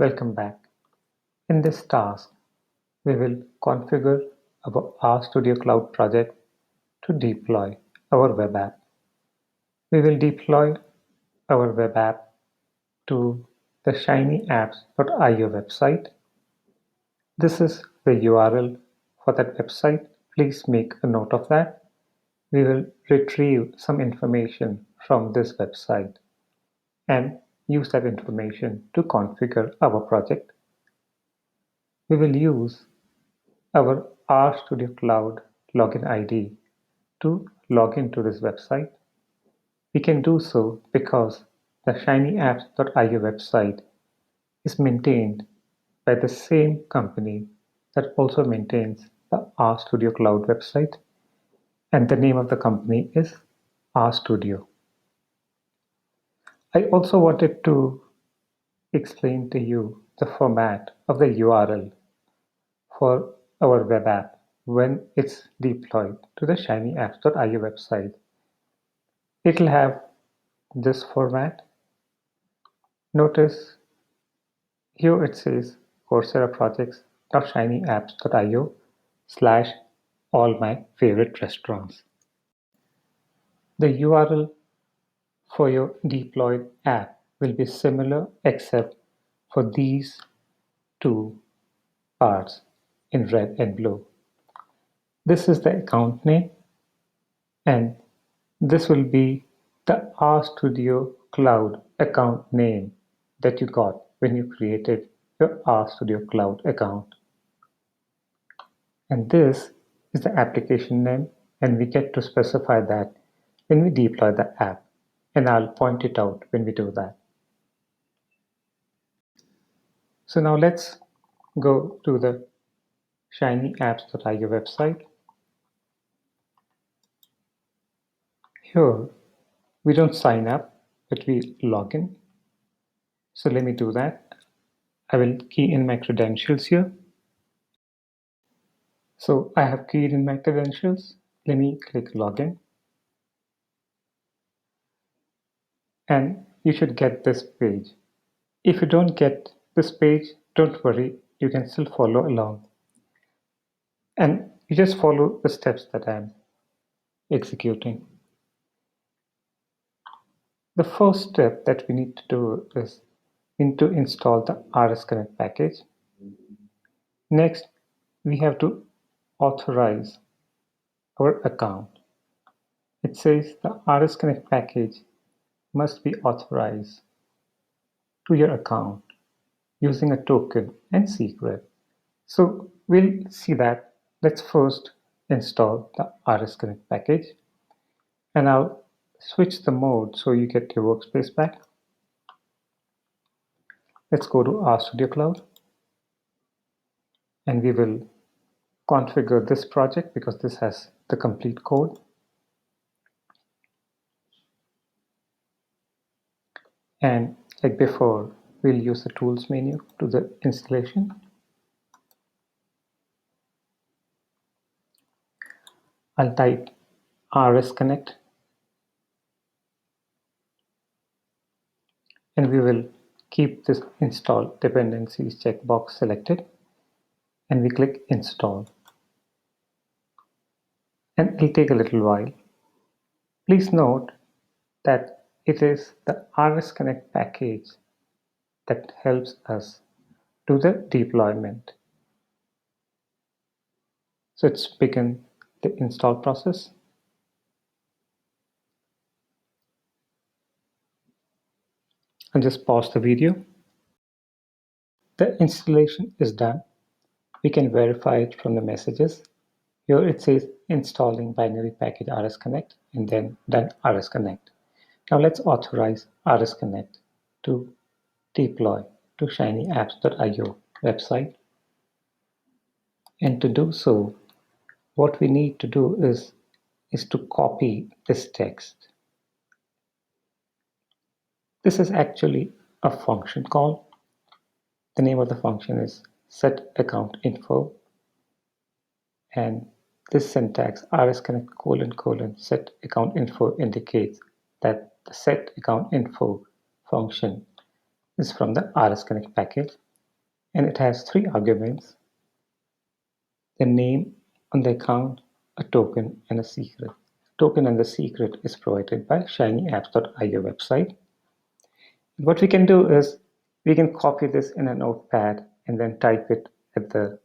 Welcome back. In this task, we will configure our RStudio Cloud project to deploy our web app. We will deploy our web app to the shinyapps.io website. This is the URL for that website. Please make a note of that. We will retrieve some information from this website and use that information to configure our project. We will use our RStudio Cloud login ID to log into this website. We can do so because the shinyapps.io website is maintained by the same company that also maintains the RStudio Cloud website, and the name of the company is RStudio. I also wanted to explain to you the format of the URL for our web app when it's deployed to the shinyapps.io website. It'll have this format. Notice here it says Coursera projects.shinyapps.io slash all my favorite restaurants. The URL for your deployed app will be similar except for these two parts in red and blue. This is the account name, and this will be the RStudio Cloud account name that you got when you created your RStudio Cloud account. And this is the application name, and we get to specify that when we deploy the app, and I'll point it out when we do that. So now let's go to the shinyapps.io website. Here, we don't sign up, but we log in. So let me do that. I will key in my credentials here. So I have keyed in my credentials. Let me click login. And you should get this page. If you don't get this page, don't worry, you can still follow along. And you just follow the steps that I'm executing. The first step that we need to do is we need to install the RSConnect package. Next, we have to authorize our account. It says the RSConnect package must be authorized to your account using a token and secret. So we'll see that. Let's first install the RSConnect package, and I'll switch the mode so you get your workspace back. Let's go to RStudio Cloud, and we will configure this project because this has the complete code. And like before, we'll use the tools menu to the installation. I'll type RSConnect, and we will keep this install dependencies checkbox selected, and we click install. And it'll take a little while. Please note that it is the RSConnect package that helps us do the deployment. So let's begin the install process. I'll just pause the video. The installation is done. We can verify it from the messages. Here it says installing binary package RSConnect and then done RSConnect. Now let's authorize RSConnect to deploy to shinyapps.io website. And to do so, what we need to do is to copy this text. This is actually a function call. The name of the function is setAccountInfo, and this syntax RSConnect : setAccountInfo indicates that the setAccountInfo function is from the RSConnect package. and it has three arguments: the name on the account, a token, and a secret. Token and the secret is provided by shinyapps.io website. What we can do is we can copy this in a notepad and then type it at the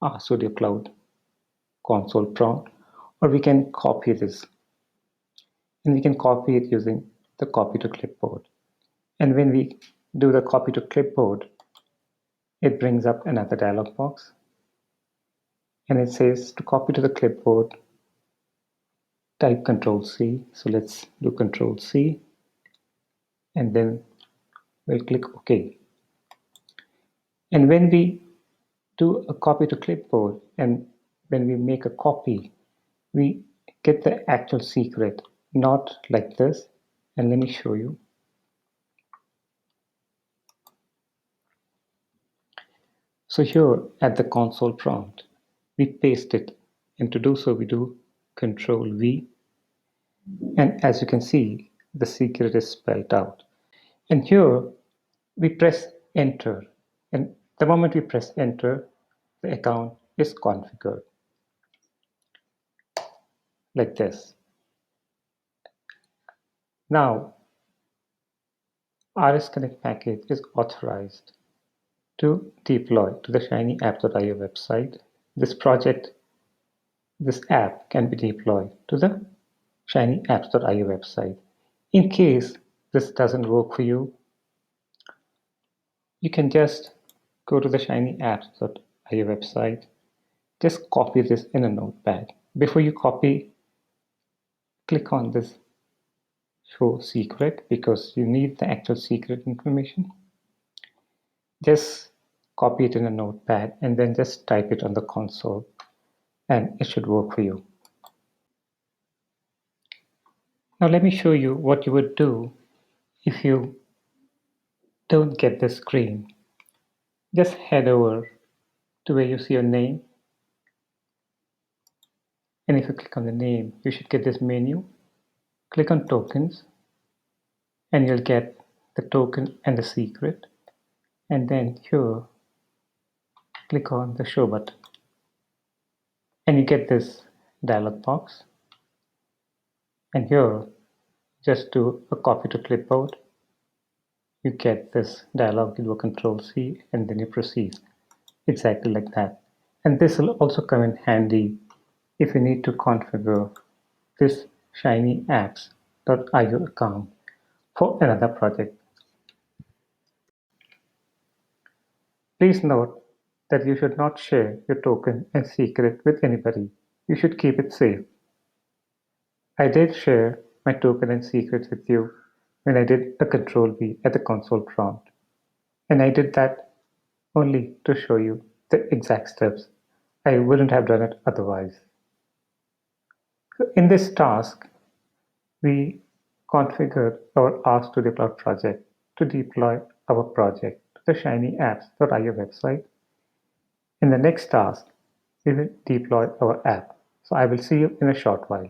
RStudio Cloud console prompt, or we can copy this and we can copy it using the copy to clipboard. And when we do the copy to clipboard, it brings up another dialog box and it says to copy to the clipboard, type Control C. So let's do Control C and then we'll click OK. And when we do a copy to clipboard and when we make a copy, we get the actual secret, not like this. And let me show you. So here at the console prompt, we paste it, and to do so we do Control V, and as you can see, the secret is spelled out. And here we press enter, and the moment we press enter, the account is configured like this. Now RS Connect package is authorized to deploy to the shinyapps.io website. This app can be deployed to the shinyapps.io website. In case this doesn't work for you, you can just go to the shinyapps.io website. Just copy this in a notepad. Before you copy, click on this show secret because you need the actual secret information. Just copy it in a notepad and then just type it on the console and it should work for you. Now let me show you what you would do if you don't get this screen. Just head over to where you see your name, and if you click on the name, you should get this menu. Click on tokens and you'll get the token and the secret, and then here click on the show button and you get this dialog box, and here just do a copy to clipboard. You get this dialog, you do a Control C and then you proceed exactly like that. And this will also come in handy if you need to configure this shinyapps.io account for another project. Please note that you should not share your token and secret with anybody. You should keep it safe. I did share my token and secrets with you when I did a Control V at the console prompt, and I did that only to show you the exact steps. I wouldn't have done it otherwise. So in this task, we configured our RStudio Cloud project to deploy our project to the shinyapps.io website. In the next task, we will deploy our app. So I will see you in a short while.